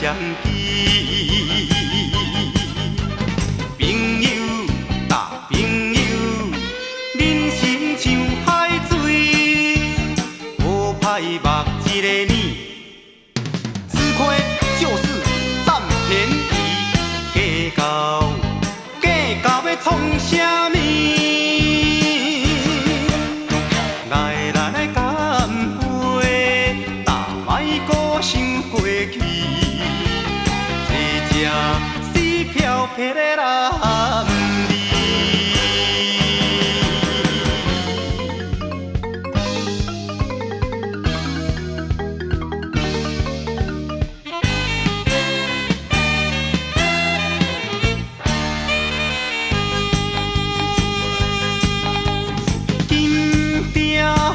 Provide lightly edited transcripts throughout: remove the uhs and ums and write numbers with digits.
相记。朋友搭朋友，人生像海水，无歹目一个年，吃亏就是占便宜，计较要创啥物？来来来干杯，大莫搁想过去，坐这死漂泊的男儿。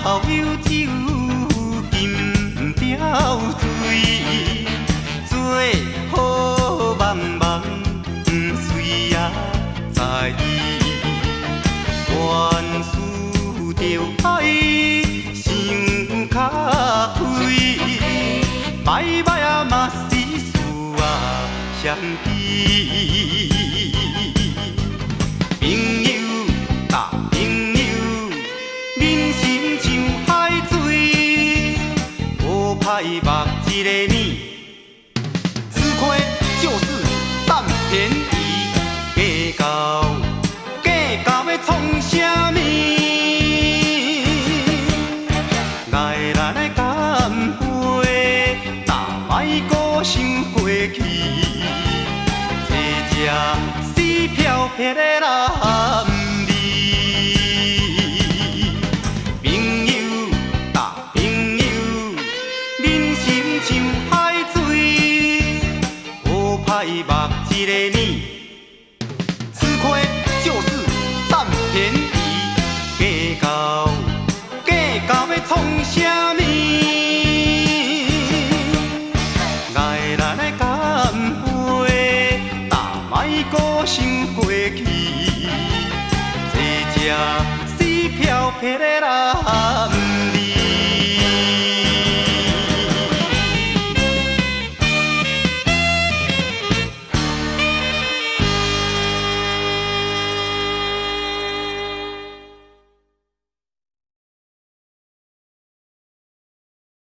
好友酒，金雕水，做好茫茫，谁也在意。愿输着爱，想较开，歹歹啊嘛是事啊相记。朋友搭朋友，人生像海水，无歹目一个年，吃亏就是占便宜，计较要创啥物？来来来干杯，大莫搁想过去，坐这死漂泊的男儿。歹目一个年，吃亏就是占便宜，计较要创啥物？来来来干杯，大莫搁想过去，坐这死漂泊的男。